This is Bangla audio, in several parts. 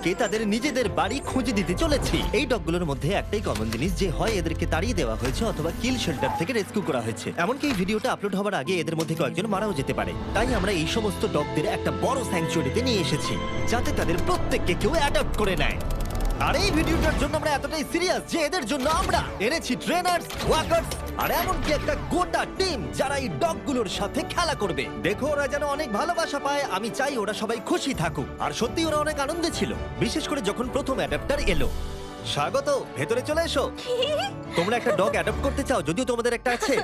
ডগগুলোকে তাদের নিজেদের বাড়ি খুঁজে দিতে চলেছি। এই ডগগুলোর মধ্যে একটাই কমন জিনিস, যে হয় এদেরকে তাড়িয়ে দেওয়া হয়েছে অথবা কিল শেল্টার থেকে রেস্কিউ করা হয়েছে। এমনকি এই ভিডিওটা আপলোড হওয়ার আগে এদের মধ্যে কয়েকজন মারাও যেতে পারে। তাই আমরা এই সমস্ত ডগদের একটা বড় স্যাংচুয়ারিতে নিয়ে এসেছি, যাতে তাদের প্রত্যেককে কেউ অ্যাডপ্ট করে নেয়। আর এই ভিডিওটার জন্য আমরা এতটাই সিরিয়াস যে এদের জন্য আমরা এনেছি ট্রেনার্স, ওয়াকার্স আর এমনকি একটা গোটা টিম যারা এই ডগগুলোর সাথে খেলা করবে। দেখো ওরা যেন অনেক ভালোবাসা পায়, আমি চাই ওরা সবাই খুশি থাকুক। আর সত্যি ওরা অনেক আনন্দে ছিল, বিশেষ করে যখন প্রথম অ্যাডাপ্টার এলো। স্বাগত, ভেতরে চলে এসো। তোমরা একটা ডগ অ্যাডপ্ট করতে চাও? যদিও তোমাদের একটা আছে।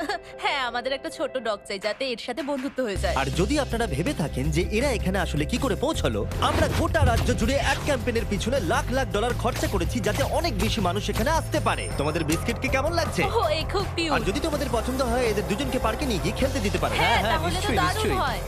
হ্যাঁ, আমাদের একটা ছোট ডগ চাই যাতে এর সাথে বন্ধুত্ব হয়ে যায়। আর যদি আপনারা ভেবে থাকেন যে এরা এখানে আসলে কি করে পৌঁছলো, আমরা গোটা রাজ্য জুড়ে এক ক্যাম্পেইনের পিছনে লাখ লাখ ডলার খরচা করেছি যাতে অনেক বেশি মানুষ এখানে আসতে পারে। তোমাদের বিস্কিটকে কেমন লাগছে? ও, এই খুব আর কিউট। যদি তোমাদের পছন্দ হয় এদের দুজনকে পার্কে নিয়ে গিয়ে খেলতে দিতে পারো। হ্যাঁ, হ্যাঁ, তাহলে তো নিশ্চয়ই, দারুণ নিশ্চয়ই। হয়।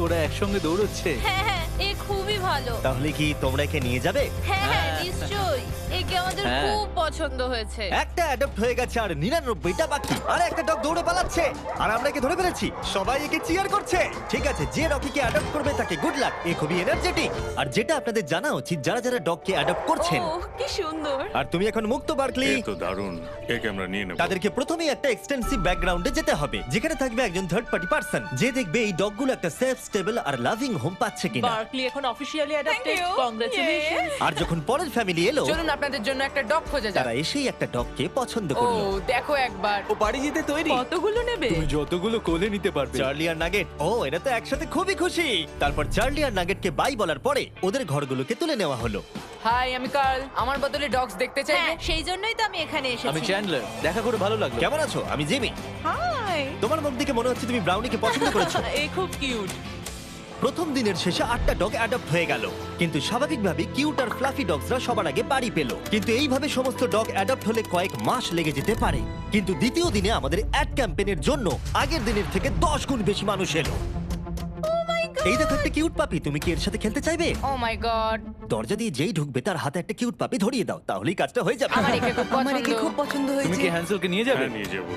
ওরা একসঙ্গে দৌড়চ্ছে। হ্যাঁ হ্যাঁ, এ খুবই ভালো। তাহলে কি তোমরা একে নিয়ে যাবে? হ্যাঁ হ্যাঁ, নিশ্চয়ই। একে আমাদের হ্যাঁ। খুব পছন্দ হয়েছে। একটা অ্যাডপ্ট হয়ে গেছে আর 99টা বাকি। আর একটা ডগ দৌড়ে পালাচ্ছে আর আমরা একে ধরে ফেলেছি। সবাই একে চিয়ার করছে। ঠিক আছে, যে রকিকে অ্যাডপ্ট করবে তাকে গুড লাক। এ খুবই এনার্জেটিক। আর যেটা আপনাদের জানা উচিত, যারা যারা ডগকে অ্যাডপ্ট করছেন, ও, কি সুন্দর। আর তুমি এখন মুক্ত বার্কলি, এ তো দারুণ, একে আমরা নিয়ে নেব। তাদেরকে প্রথমেই একটা এক্সটেন্সিভ ব্যাকগ্রাউন্ডে যেতে হবে, যেখানে থাকবে একজন থার্ড পার্টি পার্সন যে দেখবে এই ডগগুলো একটা সেফ, স্টেবল আর লাভিং হোম পাচ্ছে কিনা। বার্কলি এখন অফিশিয়ালি অ্যাডাপ্টেড। you. কংগ্রাচুলেশন। আর যখন পরের ফ্যামিলি এলো, চলুন আপনাদের জন্য একটা ডগ খোঁজা যাক। তারা এসেই একটা ডগকে পছন্দ ও, করলো। দেখো একবার। ও বাড়ি যেতে তৈরি। কতগুলো নেবে? তুমি যতগুলো কোলে নিতে পারবে। চার্লি আর নাগেট, ও এরা তো একসাথে খুবই খুশি। তারপর চার্লি আর নাগেটকে বাই বলার পরে ওদের ঘরগুলোকে তুলে নেওয়া হলো। হাই, আমি কার্ল। আমার বদলে ডগস দেখতে চাইবে? হ্যাঁ, সেই জন্যই তো আমি এখানে আমি এসেছি। চ্যান্ডলার, দেখা করে ভালো লাগলো। কেমন আছো? আমি জিমি। হাই। তোমার মুখ দেখে মনে হচ্ছে তুমি ব্রাউনিকে পছন্দ করেছো। এই খুব কিউট। প্রথম দিনের শেষে 8টা ডগ অ্যাডপ্ট হয়ে গেল, কিন্তু স্বাভাবিকভাবে কিউট আর ফ্লাফি ডগসরা সবার আগে বাড়ি পেল। কিন্তু এইভাবে সমস্ত ডগ অ্যাডপ্ট হলে কয়েক মাস লেগে যেতে পারে। কিন্তু দ্বিতীয় দিনে আমাদের অ্যাড ক্যাম্পেইনের জন্য আগের দিনের থেকে 10 গুণ বেশি মানুষ এলো। এই দেখো একটা কিউট পাপি, তুমি কি এর সাথে খেলতে চাইবে? ও মাই গড। দরজা দিয়ে যেই ঢুকবে তার হাতে একটা কিউট পাপি ধরিয়ে দাও, তাহলেই কাজটা হয়ে যাবে। আমার একে খুব পছন্দ। তুমি কি হ্যান্সেলকে নিয়ে যাবে? হ্যাঁ, নিয়ে যাবো।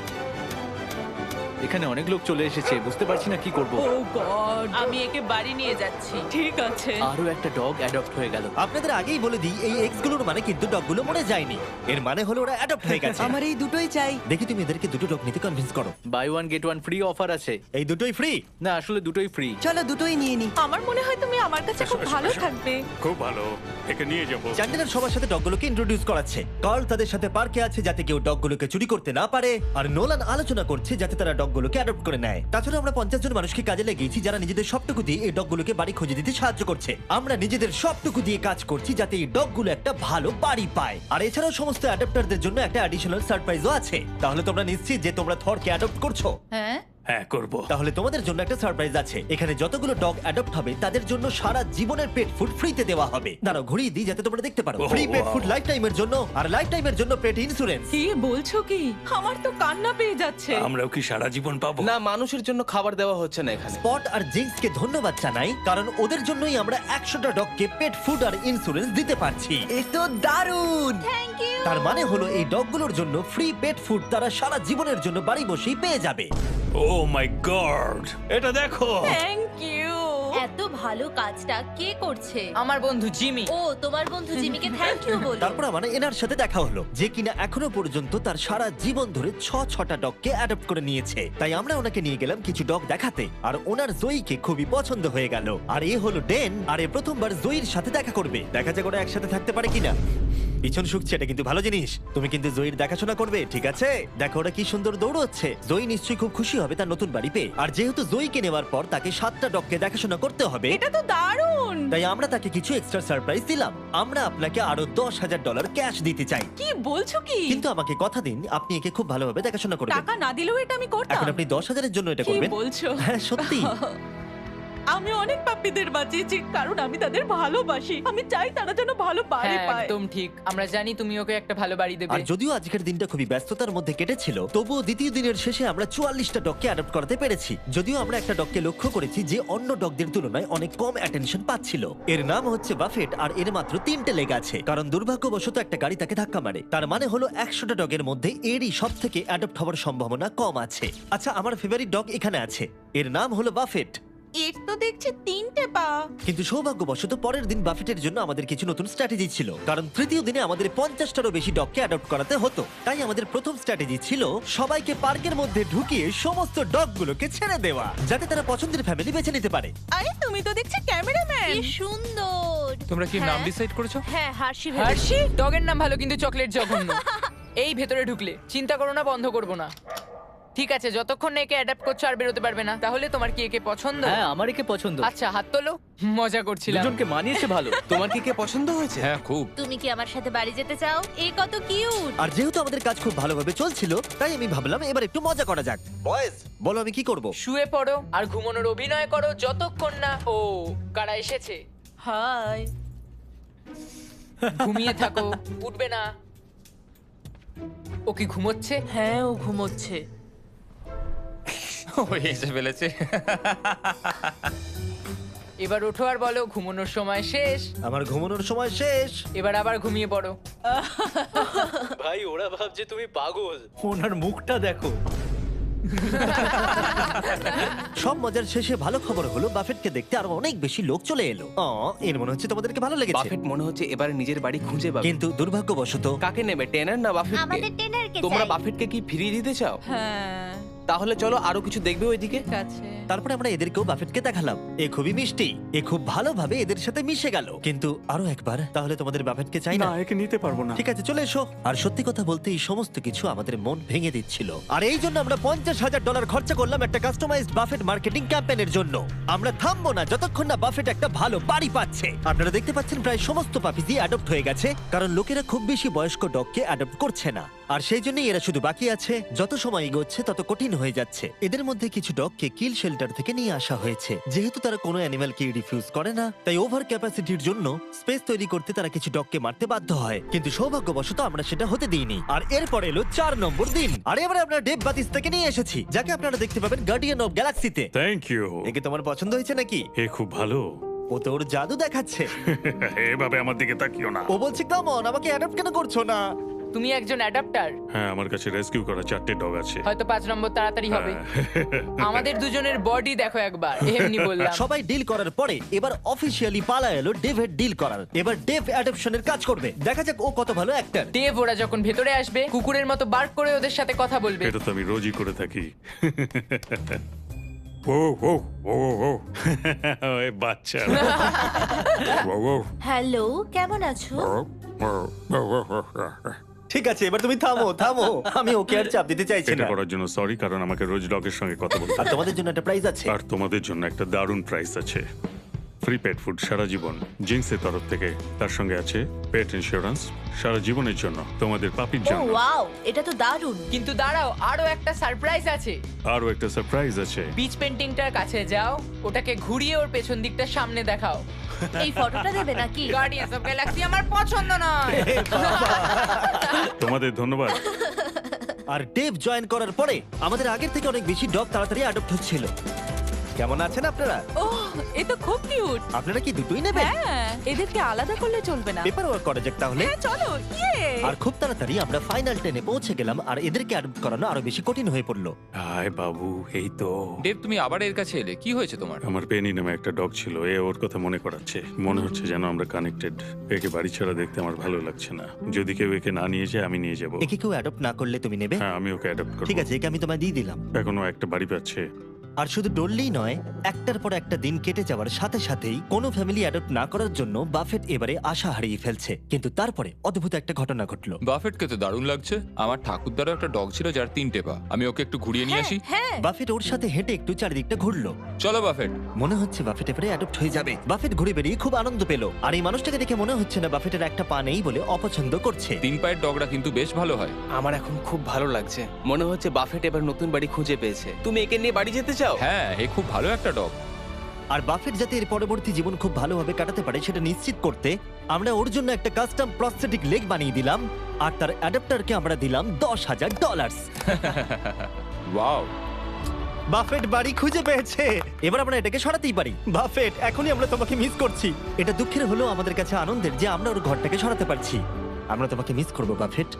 এখানে অনেক লোক চলে এসেছে, বুঝতে পারছি না কি করব। ও গড, আমি একে বাড়ি নিয়ে যাচ্ছি। ঠিক আছে। আরো একটা ডগ অ্যাডপ্ট হয়ে গেল। আপনাদের আগেই বলে দিই, এই এক্স গুলোর মানে কিন্তু ডগগুলো মরে যায়নি। এর মানে হলো ওরা অ্যাডপ্ট হয়ে গেছে। আমার এই দুটোই চাই। দেখি তুমি এদেরকে দুটো ডগ নিতে কনভিন্স করো। Buy one get one free offer আছে। এই দুটোই ফ্রি। না, আসলে দুটোই ফ্রি। চলো দুটোই নিয়ে নি। আমার মনে হয় তুমি আমার কাছে খুব এসো, ভালো এসো। থাকবে। খুব ভালো, একে নিয়ে যাবো। চ্যান্ডেলার সবার সাথে ডগগুলোকে ইন্ট্রোডিউস করাচ্ছে। কার্ল তাদের সাথে পার্কে আছে যাতে কেউ ডগগুলোকে চুরি করতে না পারে, আর নোলান আলোচনা করছে যাতে তারা ডগগুলোকে অ্যাডপ্ট করে নেয়। তাছাড়া আমরা 50 জন মানুষকে কাজে লাগিয়েছি যারা নিজেদের সবটুকু দিয়ে এই ডগগুলোকে বাড়ি খুঁজে দিতে সাহায্য করছে। আমরা নিজেদের সবটুকু দিয়ে কাজ করছি যাতে এই ডগগুলো একটা ভালো বাড়ি পায়। আর এছাড়াও সমস্ত অ্যাডাপ্টারদের জন্য একটা অ্যাডিশনাল সারপ্রাইজও আছে। তাহলে তোমরা নিশ্চিত যে তোমরা থরকে অ্যাডপ্ট করছো? হ্যাঁ, হ্যাঁ, করবো। তাহলে তোমাদের জন্য একটা সারপ্রাইজ আছে। এখানে যতগুলো ডগ অ্যাডপ্ট হবে তাদের জন্য সারা জীবনের পেট ফুড ফ্রিতে দেওয়া হবে। দাঁড়াও ঘুরিয়ে দিই যাতে তোমরা দেখতে পারো। Oh, free pet wow. Food লাইফ টাইমের জন্য, আর লাইফ টাইমের জন্য পেট ইন্স্যুরেন্স। কি বলছো কি? আমার তো কান্না পেয়ে যাচ্ছে। আমরাও কি সারা জীবন পাবো? না, মানুষের জন্য খাবার দেওয়া হচ্ছে না এখানে। স্পট আর জিঙ্কসকে ধন্যবাদ জানাই, কারণ ওদের জন্যই আমরা 100টা ডগকে পেট ফুড আর ইন্স্যুরেন্স দিতে পারছি। এ তো দারুণ। Thank you. তার মানে হলো এই ডগগুলোর জন্য ফ্রি পেট ফুড তারা সারা জীবনের জন্য বাড়ি বসেই পেয়ে যাবে। ও মাই গড, এটা দেখো। Thank you. এত ভালো কাজটা কে করছে? আমার বন্ধু জিমি। ও, তোমার বন্ধু জিমিকে থ্যাংক ইউ বলো। তারপর আমার এনার সাথে দেখা হলো, যে কিনা এখনো পর্যন্ত তার সারা জীবন ধরে 6টা ডগকে অ্যাডপ্ট করে নিয়েছে। তাই আমরা ওনাকে নিয়ে গেলাম কিছু ডগ দেখাতে, আর ওনার জয়ীকে খুবই পছন্দ হয়ে গেল। আর এ হলো ডেন, আর এ প্রথমবার জয়ীর সাথে দেখা করবে। দেখা যাক ওরা একসাথে থাকতে পারে কিনা। পিছন শুকছে, এটা কিন্তু ভালো জিনিস। তুমি কিন্তু জয়ীর দেখাশোনা করবে, ঠিক আছে? দেখো ওরা কি সুন্দর দৌড়চ্ছে। জয়ী নিশ্চয়ই খুব খুশি হবে তার নতুন বাড়ি পেয়ে। আর যেহেতু জয়ীকে নেওয়ার পর তাকে 7টা ডগকে দেখাশোনা করতে হবে, এটা তো দারুণ। তাই আমরা তাকে কিছু এক্সট্রা সারপ্রাইজ দিলাম। আমরা আপনাকে আরো $10,000 ক্যাশ দিতে চাই, কি বলছো কি? কিন্তু আমাকে কথা দিন আপনি একে খুব ভালোভাবে দেখাশোনা করবেন। টাকা না দিলেও এটা আমি করতাম। এখন আপনি 10,000-এর জন্য এটা কি করবেন? বলছো? হ্যাঁ, সত্যি। আমি অনেক পাপ্পিদের বাঁচিয়েছি কারণ আমি তাদের ভালোবাসি। আমি চাই তারা যেন ভালো বাড়ি হ্যাঁ, পায়। একদম ঠিক। আমরা জানি তুমি ওকে একটা ভালো বাড়ি দেবে। আর যদিও আজকের দিনটা খুবই ব্যস্ততার মধ্যে কেটেছিল, তবুও দ্বিতীয় দিনের শেষে আমরা 44টা ডগকে অ্যাডপ্ট করাতে পেরেছি। যদিও আমরা একটা ডগকে লক্ষ্য করেছি যে অন্য ডগদের তুলনায় অনেক কম অ্যাটেনশন পাচ্ছিল। এর নাম হচ্ছে বাফেট, আর এর মাত্র 3টে লেগ আছে, কারণ দুর্ভাগ্যবশত একটা গাড়ি তাকে ধাক্কা মারে। তার মানে হলো 100টা ডগের মধ্যে এরই সব থেকে অ্যাডপ্ট হওয়ার সম্ভাবনা কম আছে। আচ্ছা, আমার ফেভারিট ডগ এখানে আছে, এর নাম হলো বাফেট। এর তো দেখছি 3টে পা। কিন্তু সৌভাগ্যবশত পরের দিন বাফেটের জন্য আমাদের কিছু নতুন স্ট্র্যাটেজি ছিল, কারণ তৃতীয় দিনে আমাদের 50টারও বেশি ডগকে অ্যাডপ্ট করাতে হতো। তাই আমাদের প্রথম স্ট্র্যাটেজি ছিল সবাইকে পার্কের মধ্যে ঢুকিয়ে সমস্ত ডগগুলোকে ছেড়ে দেওয়া, যাতে তারা পছন্দের ফ্যামিলি বেছে নিতে পারে। আরে তুমি তো দেখছি ক্যামেরাম্যান। কি সুন্দর। তোমরা কি নাম হ্যাঁ। ডিসাইড করেছো? হ্যাঁ, হার্ষি হার্ষি ডগের নাম ভালো কিন্তু চকলেট জঘন্য। এই ভেতরে ঢুকলে চিন্তা করো না, বন্ধ করবো না। ঠিক আছে, যতক্ষণ না একে অ্যাডাপ্ট করছো আর বেরোতে পারবে না। তাহলে তোমার কি একে পছন্দ? হ্যাঁ আমার একে পছন্দ, আচ্ছা হাত তোলো। মজা করছিলাম। দুজনকে মানিয়েছে ভালো। তোমার কি কে পছন্দ হয়েছে? হ্যাঁ খুব। তুমি কি আমার সাথে বাড়ি যেতে চাও? এ কত কিউট। আর যেহেতু আমাদের কাজ খুব ভালোভাবে চলছিল, তাই আমি ভাবলাম এবার একটু মজা করা যাক। বয়েজ, বলো আমি কি করব? শুয়ে পড়ো আর ঘুমানোর অভিনয় করো যতক্ষণ না ও কারা এসেছে। হাই। ঘুমিয়ে থাকো, উঠবে না। ও কি ঘুমোচ্ছে? হ্যাঁ, ও ঘুমোচ্ছে। ও এসে ফেলেছে। এবার ওঠো আর বলো ঘুমানোর সময় শেষ। আমার ঘুমানোর সময় শেষ। এবার আবার ঘুমিয়ে পড়ো। ভাই ওরা ভাবছে তুমি পাগল। ওনার মুখটা দেখো। সব মজার শেষে ভালো খবর হলো বাফেটকে দেখতে আরো অনেক বেশি লোক চলে এলো। এর মনে হচ্ছে তোমাদেরকে ভালো লেগেছে। বাফেট মনে হচ্ছে এবার নিজের বাড়ি খুঁজে পাবে। কিন্তু দুর্ভাগ্যবশত কাকে নেবে, টেনার না বাফেটকে? আমাদের টেনারকে তোমরা চাই। বাফেটকে কি ফিরিয়ে দিতে চাও? হ্যাঁ, তাহলে চলো আরো কিছু দেখবে ওইদিকে। ঠিক আছে। তারপরে আমরা এদেরকেও বাফেটকে দেখালাম। এ খুবই মিষ্টি, এ খুব ভালোভাবে এদের সাথে মিশে গেল। কিন্তু আরো একবার, তাহলে তোমাদের বাফেটকে চাই না? না, একে নিতে পারবো না। ঠিক আছে, চলে এসো। আর সত্যি কথা বলতে এই সমস্ত কিছু আমাদের মন ভেঙে দিচ্ছিল। আর এই জন্য আমরা $50,000 খরচা করলাম একটা কাস্টমাইজড বাফেট মার্কেটিং ক্যাম্পেইনের জন্য। আমরা থামবো না যতক্ষণ না বাফেট একটা ভালো বাড়ি পাচ্ছে। আপনারা দেখতে পাচ্ছেন প্রায় সমস্ত পাপিজি অ্যাডপ্ট হয়ে গেছে, কারণ লোকেরা খুব বেশি বয়স্ক ডগকে অ্যাডপ্ট করছে না। আর সেই জন্যই এরা শুধু বাকি আছে। যত সময় এগোচ্ছে তত কঠিন হয়ে যাচ্ছে। এদের মধ্যে কিছু ডগকে কিল শেল্টার থেকে নিয়ে আসা হয়েছে। যেহেতু তারা কোনো অ্যানিমালকে রিফিউজ করে না, তাই ওভার ক্যাপাসিটির জন্য স্পেস তৈরি করতে তারা কিছু ডগকে মারতে বাধ্য হয়। কিন্তু সৌভাগ্যবশত আমরা সেটা হতে দিইনি। আর এরপর এলো 4 নম্বর দিন। আর এবারে আমরা ডেভ বাতিস থেকে নিয়ে এসেছি, যাকে আপনারা দেখতে পাবেন গার্ডিয়ান অফ গ্যালাক্সিতে। Thank you. একে তোমার পছন্দ হয়েছে নাকি? এ খুব ভালো। ও তো ওর জাদু দেখাচ্ছে। এভাবে আমার দিকে তাকিও না। ও বলছে কাম অন, আমাকে অ্যাডপ্ট কেন করছো না? তুমি একজন অ্যাডাপ্টার। হ্যাঁ, আমার কাছে রেস্কিউ করা 4টে ডগ আছে। হয়তো 5 নম্বর তাড়াতাড়ি হবে। আমাদের দুজনের বডি দেখো একবার, এমনি বললাম। সবাই ডিল করার পরে এবার অফিসিয়ালি পালা এলো ডেভের ডিল করার। এবার ডেভ অ্যাডপশনের কাজ করবে। দেখা যাক ও কত ভালো অ্যাক্টর। দেব ওরা যখন ভেতরে আসবে কুকুরের মতো বার্ক করে ওদের সাথে কথা বলবে। এটা তো আমি রোজই করে থাকি। ও ও ও ও এই বাচ্চা। ও ও হ্যালো, কেমন আছো? ঠিক আছে, এবার তুমি থামো থামো। আমি ওকে আর চাপ দিতে চাইছি এটা না। করার জন্য সরি, কারণ আমাকে রোজ ডগের সঙ্গে কথা বলতে আর হয়। তোমাদের জন্য একটা প্রাইজ আছে। আর তোমাদের জন্য একটা দারুণ প্রাইস আছে। ফ্রি পেট ফুড সারা জীবন জিন্সের তরফ থেকে। তার সঙ্গে আছে পেট ইন্স্যুরেন্স সারা জীবনের জন্য তোমাদের পাপির ও জন্য। ওয়াও, এটা তো দারুণ। কিন্তু দাঁড়াও, আরো একটা সারপ্রাইজ আছে। আরও একটা সারপ্রাইজ আছে। বিচ পেন্টিংটার কাছে যাও, ওটাকে ঘুরিয়ে ওর পেছন দিকটা সামনে দেখাও। এই ফটোটা দেবে নাকি? গার্ডিয়ান্স অফ গ্যালাক্সি আমার পছন্দ নয়। তোমাদের ধন্যবাদ। আর ডেভ জয়েন করার পরে আমাদের আগের থেকে অনেক বেশি ডগ তাড়াতাড়ি অ্যাডপ্ট হচ্ছিল। কেমন আছেন আপনারা? ওহ, এ তো খুব কিউট। আপনারা কি দুটোই নেবেন? হ্যাঁ, এদেরকে আলাদা করলে চলবে না। পেপার ওয়ার্ক করা যাক তাহলে। হ্যাঁ, চলো। ইয়ে। আর খুব তাড়াতাড়ি আমরা ফাইনাল 10-এ পৌঁছে গেলাম। আর এদেরকে অ্যাডপ্ট করানো আরো বেশি কঠিন হয়ে পড়লো। হাই বাবু, এই তো। দেব তুমি আবার এর কাছে এলে, কি হয়েছে তোমার? আমার পেনি নামে একটা ডগ ছিল, এ ওর কথা মনে করাচ্ছে। মনে হচ্ছে যেন আমরা কানেক্টেড। একে বাড়ি ছাড়া দেখতে আমার ভালো লাগছে না। যদি কেউ একে না নিয়ে যায় আমি নিয়ে যাব। একে কেউ অ্যাডপ্ট না করলে তুমি নেবে? হ্যাঁ, আমি ওকে অ্যাডপ্ট করব। ঠিক আছে, একে আমি তোমায় দিয়ে দিলাম। এখনো একটা বাড়ি পাচ্ছে। আর শুধু ডললেই নয়, একটার পর একটা দিন কেটে যাওয়ার সাথে সাথেই কোনো ফ্যামিলি অ্যাডপ্ট না করার জন্য বাফেট এবারে আশা হারিয়ে ফেলছে। কিন্তু তারপরে অদ্ভুত একটা ঘটনা ঘটলো। বাফেটকে তো দারুণ লাগছে। আমার ঠাকুরদারও একটা ডগ ছিল যার 3টে পা। আমি ওকে একটু ঘুরিয়ে নিয়ে আসি। হ্যাঁ, বাফেট ওর সাথে হেঁটে একটু চারিদিকটা ঘুরলো। চলো বাফেট। মনে হচ্ছে বাফেট এবারে অ্যাডপ্ট হয়ে যাবে। বাফেট ঘুরে বেরিয়ে খুব আনন্দ পেল। আর এই মানুষটাকে দেখে মনে হচ্ছে না বাফেটের একটা পা নেই বলে অপছন্দ করছে। 3 পায়ের ডগরা কিন্তু বেশ ভালো হয়। আমার এখন খুব ভালো লাগছে। মনে হচ্ছে বাফেট এবার নতুন বাড়ি খুঁজে পেয়েছে। তুমি একে নিয়ে বাড়ি যেতে চাও? হ্যাঁ, এ খুব ভালো একটা ডগ। আর বাফেট যাতে এর পরবর্তী জীবন খুব ভালোভাবে কাটাতে পারে সেটা নিশ্চিত করতে আমরা ওর জন্য একটা কাস্টম প্রস্থেটিক লেগ বানিয়ে দিলাম। আর তার অ্যাডাপ্টারকে আমরা দিলাম $10,000। ওয়াও, বাফেট বাড়ি খুঁজে পেয়েছে। এবার আমরা এটাকে সরাতেই পারি। বাফেট, এখনই আমরা তোমাকে মিস করছি। এটা দুঃখের হলেও আমাদের কাছে আনন্দের যে আমরা ওর ঘরটাকে সরাতে পারছি। আমরা তোমাকে মিস করবো বাফেট।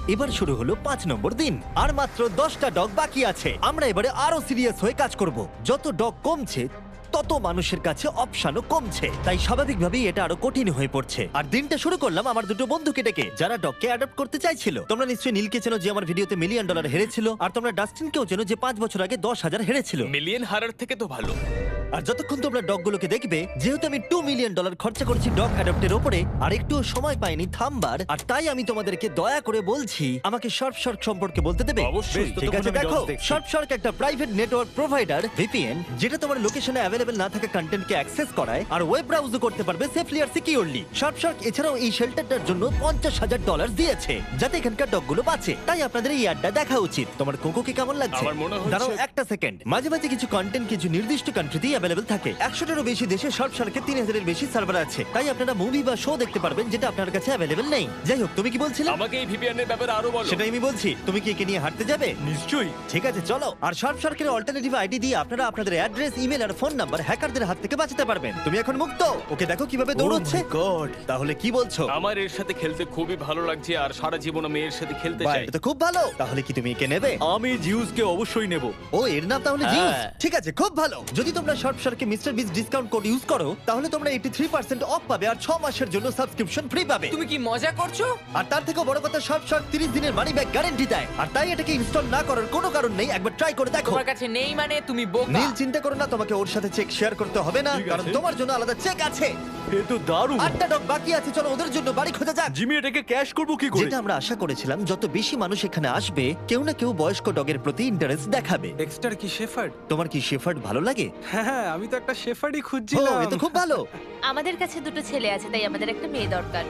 এবার শুরু হলো 5 নম্বর দিন আর মাত্র 10টা ডগ বাকি আছে। আমরা এবারে আরো সিরিয়াস হয়ে কাজ করব। যত ডগ কমছে তত মানুষের কাছে অপশনও কমছে, তাই স্বাভাবিকভাবেই এটা আরো কঠিন হয়ে পড়ছে। আর দিনটা শুরু করলাম আমার দুটো বন্ধুকে ডেকে, যারা ডগকে অ্যাডপ্ট করতে চাইছিল। তোমরা নিশ্চয়ই নীলকে চেনো, যে আমার ভিডিওতে $1 মিলিয়ন হেরেছিল, আর তোমরা ডাস্টিনকেও চেনো, যে 5 বছর আগে 10,000 হেরেছিল। মিলিয়ন হারার থেকে তো ভালো। আর যতক্ষণ তোমরা ডগগুলোকে দেখবে, যেহেতু আমি $2 মিলিয়ন খরচা করেছি ডগ অ্যাডপ্টের ওপরে, আর একটুও সময় পাইনি থামবার, আর তাই আমি তোমাদেরকে দয়া করে বলছি আমাকে শর্ট সম্পর্কে বলতে দেবে। অবশ্যই। ঠিক আছে, দেখো শর্ট একটা প্রাইভেট নেটওয়ার্ক প্রোভাইডার ভিপিএন, যেটা তোমার লোকেশনে অ্যাভেলেবল না থাকা কন্টেন্টকে অ্যাক্সেস করায় আর ওয়েব ব্রাউজও করতে পারবে সেফলি আর সিকিউরলি। শর্ট এছাড়াও এই শেল্টারটার জন্য $50,000 দিয়েছে, যাতে এখানকার ডগগুলো বাঁচে। তাই আপনাদের এই অ্যাডটা দেখা উচিত। তোমার কোকোকে কেমন লাগছে? আমার মনে হচ্ছে- দাঁড়াও একটা সেকেন্ড। মাঝে মাঝে কিছু কন্টেন্ট কিছু নির্দিষ্ট কান্ট্রিতেই অ্যাভেলেবল থাকে। 100টারও বেশি দেশে শর্টকে 3000-এর বেশি সার্ভার আছে, তাই আপনারা মুভি বা শো দেখতে পারবেন যেটা আপনার কাছে অ্যাভেলেবল নেই। যাই হোক, তুমি কি বলছিলে? আমাকে এই ভিপিএন এর ব্যাপারে আরো বলো। সেটাই আমি বলছি। তুমি কি একে নিয়ে হাঁটতে যাবে? নিশ্চয়ই। ঠিক আছে, চলো। আর শর্টের অল্টারনেটিভ আইডি দিয়ে আপনারা আপনাদের অ্যাড্রেস, ইমেল আর ফোন নাম্বার হ্যাকারদের হাত থেকে বাঁচাতে পারবেন। তুমি এখন মুক্ত। ওকে দেখো কিভাবে দৌড়চ্ছে। গড, তাহলে কি বলছো? আমার এর সাথে খেলতে খুবই ভালো লাগছে আর সারা জীবন আমি এর সাথে খেলতে বাহ, চাই। এটা তো খুব ভালো। তাহলে কি তুমি একে নেবে? আমি জিউসকে অবশ্যই নেব। ও, এর নাম তাহলে জিউস। হ্যাঁ। ঠিক আছে, খুব ভালো। যদি তোমরা শর্টকে মিস্টার বিস ডিসকাউন্ট কোড ইউজ করো, তাহলে তোমরা 83% অফ পাবে আর 6 মাসের জন্য সাবস্ক্রিপশন ফ্রি পাবে। তুমি কি মজা করছো? আর তার থেকেও বড় কথা, শর্ট 30 দিনের মানি ব্যাক গ্যারান্টি দেয়। আর তাই এটাকে ইনস্টল না করার কোনো কারণ নেই। একবার ট্রাই করে দেখো। তোমার কাছে নেই মানে তুমি বোকা। নীল, চিন্তা করো না, তোমাকে ওর সাথে চেক শেয়ার করতে হবে না, ঠিক কারণ আছে। তোমার জন্য আলাদা চেক আছে। এ তো দারুণ। 8টা ডগ বাকি আছে, চলো ওদের জন্য বাড়ি খোঁজা যাক। জিমি, এটাকে ক্যাশ করব কি করে? যেটা আমরা আশা করেছিলাম, যত বেশি মানুষ এখানে আসবে, কেউ না কেউ বয়স্ক ডগের প্রতি ইন্টারেস্ট দেখাবে। ডেক্সটার কি শেফার্ড? তোমার কি শেফার্ড ভালো লাগে? হ্যাঁ, আমি তো একটা শেফার্ডই ও, খুঁজছিলাম। এ তো খুব ভালো। আমাদের কাছে দুটো ছেলে আছে, তাই আমাদের একটা মেয়ে দরকার।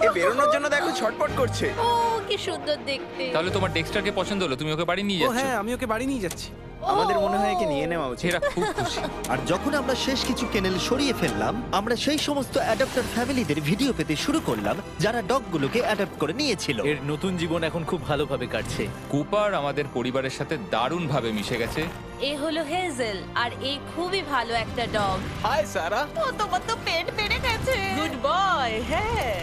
এ বেরোনোর জন্য দেখো ছটপট করছে। ও কি সুন্দর দেখতে। তাহলে তোমার ডেক্সটারকে পছন্দ হলো, তুমি ওকে বাড়ি নিয়ে ও যাচ্ছ। হ্যাঁ, আমি ওকে বাড়ি নিয়ে যাচ্ছি। আমাদের মনে হয় একে নিয়ে নেওয়া উচিত। এরা খুব খুশি। আর যখন আমরা শেষ কিছু কেনেল সরিয়ে ফেললাম, আমরা সেই সমস্ত অ্যাডাপ্টার ফ্যামিলিদের ভিডিও পেতে শুরু করলাম যারা ডগগুলোকে অ্যাডাপ্ট করে নিয়েছিল। এর নতুন জীবন এখন খুব ভালোভাবে কাটছে। কুপার আমাদের পরিবারের সাথে দারুণভাবে মিশে গেছে। এ হলো হেজেল, আর এই খুবই ভালো একটা ডগ। হাই সারা। ও, তোমার তো পেট বেড়ে গেছে। Good boy. হ্যাঁ,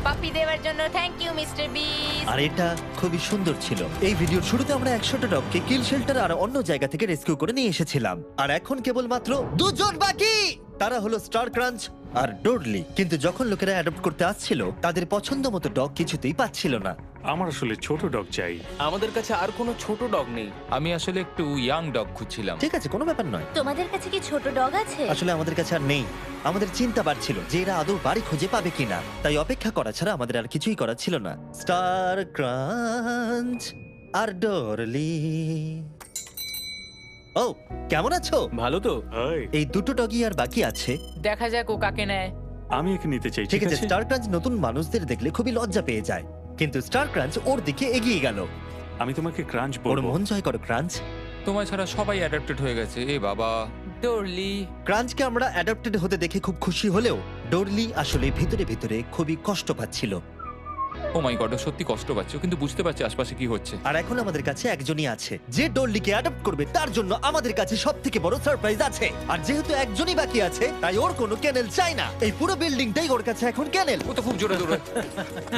পাপি দেওয়ার জন্য থ্যাংক ইউ মিস্টার বিস। আর এটা খুবই সুন্দর ছিল। এই ভিডিওর শুরুতে আমরা 100টা ডগকে কিল শেল্টার আর অন্য জায়গা থেকে রেস্কিউ করে নিয়ে এসেছিলাম। আর এখন কেবলমাত্র 2 জন বাকি। তারা হলো স্টার ক্রাঞ্চ আর ডোডলি। কিন্তু যখন লোকেরা অ্যাডপ্ট করতে আসছিল, তাদের পছন্দ মতো ডগ কিছুতেই পাচ্ছিল না। আমার আসলে ছোট ডগ চাই। আমাদের কাছে আর কোনো ছোট ডগ নেই। আমি আসলে একটু ইয়াং ডগ খুঁজছিলাম। ঠিক আছে, কোনো ব্যাপার নয়। তোমাদের কাছে কি ছোট ডগ আছে? আসলে আমাদের কাছে আর নেই। আমাদের চিন্তা বাড়ছিল যে এরা আদৌ বাড়ি খুঁজে পাবে কিনা, তাই অপেক্ষা করা ছাড়া আমাদের আর কিছুই করার ছিল না। স্টার ক্রাঞ্চ আর ডরলি। ও, কেমন আছো? ভালো তো? হাই, এই দুটো ডগই আর বাকি আছে। দেখা যাক ও কাকে নেয়। আমি একে নিতে চাই। ঠিক আছে, স্টার ক্রাঞ্চ নতুন মানুষদের দেখলে খুবই লজ্জা পেয়ে যায়, কিন্তু স্টার ক্রাঞ্চ ওর দিকে এগিয়ে গেল। আমি তোমাকে ক্রাঞ্চ ওর বলবো। মন জয় করো ক্রাঞ্চ। তোমায় ছাড়া সবাই অ্যাডাপ্টেড হয়ে গেছে। এ বাবা। ডরলি। ক্রাঞ্চকে আমরা অ্যাডাপ্টেড হতে দেখে খুব খুশি হলেও ডোরলি আসলে ভিতরে ভিতরে খুবই কষ্ট পাচ্ছিল। ও মাই গড, সত্যি কষ্ট পাচ্ছে, ও কিন্তু বুঝতে পারছে আশপাশে কি হচ্ছে। আর এখন আমাদের কাছে একজনই আছে যে ডোরলিকে অ্যাডপ্ট করবে। তার জন্য আমাদের কাছে সবথেকে বড় সারপ্রাইজ আছে। আর যেহেতু একজনই বাকি আছে, তাই ওর কোনো কেনেল চাই না। এই পুরো বিল্ডিংটাই ওর কাছে এখন কেনেল। ও তো খুব জোরে দৌড়ায়।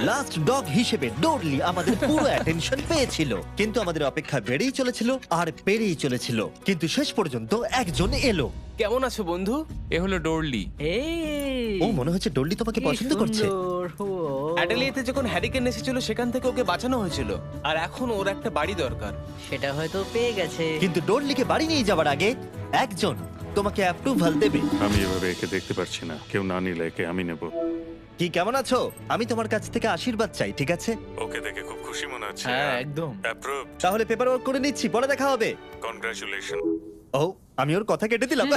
লাস্ট ডগ হিসেবে ডোরলি আমাদের পুরো অ্যাটেনশন পেয়েছিল, কিন্তু আমাদের অপেক্ষা বেড়েই চলেছিল আর পেরিয়েই চলেছিল। কিন্তু শেষ পর্যন্ত একজন এলো। কেমন আছো বন্ধু? এ হলো ডোরলি। এই ও, মনে হচ্ছে ডোরলি তোমাকে পছন্দ করছে। অ্যাডেলিয়েতে যখন হ্যারিকেন এসেছিল সেখান থেকে ওকে বাঁচানো হয়েছিল, আর এখন ওর একটা বাড়ি দরকার। সেটা হয়তো পেয়ে গেছে। কিন্তু ডোরলিকে বাড়ি নিয়ে যাওয়ার আগে একজন তোমাকে অ্যাপ্রুভাল দেবে। আমি এভাবে একে দেখতে পারছি না। কেউ না নিলে একে আমি নেব। কি, কেমন আছো? আমি তোমার কাছ থেকে আশীর্বাদ চাই, ঠিক আছে? ওকে দেখে খুব খুশি মনে হচ্ছে। হ্যাঁ, একদম। অ্যাপ্রুভ। তাহলে পেপার ওয়ার্ক করে নিচ্ছি, পরে দেখা হবে। কনগ্রাচুলেশন। ও, আমি ওর কথা কেটে দিলাম।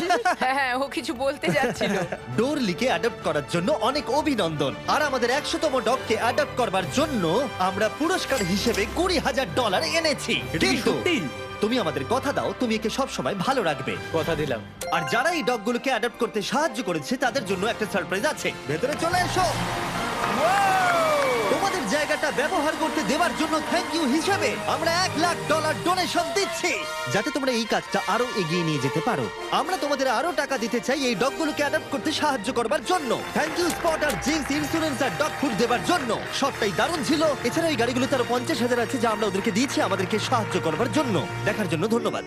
হ্যাঁ হ্যাঁ, ও কিছু বলতে যাচ্ছিল। ডোরলিকে অ্যাডপ্ট করার জন্য অনেক অভিনন্দন। আর আমাদের 100তম ডগকে অ্যাডপ্ট করবার জন্য আমরা পুরস্কার হিসেবে $20,000 এনেছি। এটা কি কিন্তু সত্যি? তুমি আমাদের কথা দাও, তুমি একে সব সময় ভালো রাখবে। কথা দিলাম। আর যারা এই ডগগুলোকে অ্যাডপ্ট করতে সাহায্য করেছে, তাদের জন্য একটা সারপ্রাইজ আছে। ভেতরে চলে এসো। তোমাদের জায়গাটা ব্যবহার করতে দেওয়ার জন্য থ্যাংক ইউ হিসেবে আমরা $1,00,000 ডোনেশন দিচ্ছি, যাতে তোমরা এই কাজটা আরো এগিয়ে নিয়ে যেতে পারো। আমরা তোমাদের আরো টাকা দিতে চাই এই ডগগুলোকে অ্যাডাপ্ট করতে সাহায্য করবার জন্য। থ্যাংক ইউ স্পট আর জিঙ্কস ইন্স্যুরেন্স আর ডগ ফুড দেওয়ার জন্য। সবটাই দারুণ ছিল। এছাড়া এই গাড়িগুলোতে আরো 50,000 আছে যা আমরা ওদেরকে দিয়েছি আমাদেরকে সাহায্য করবার জন্য। দেখার জন্য ধন্যবাদ।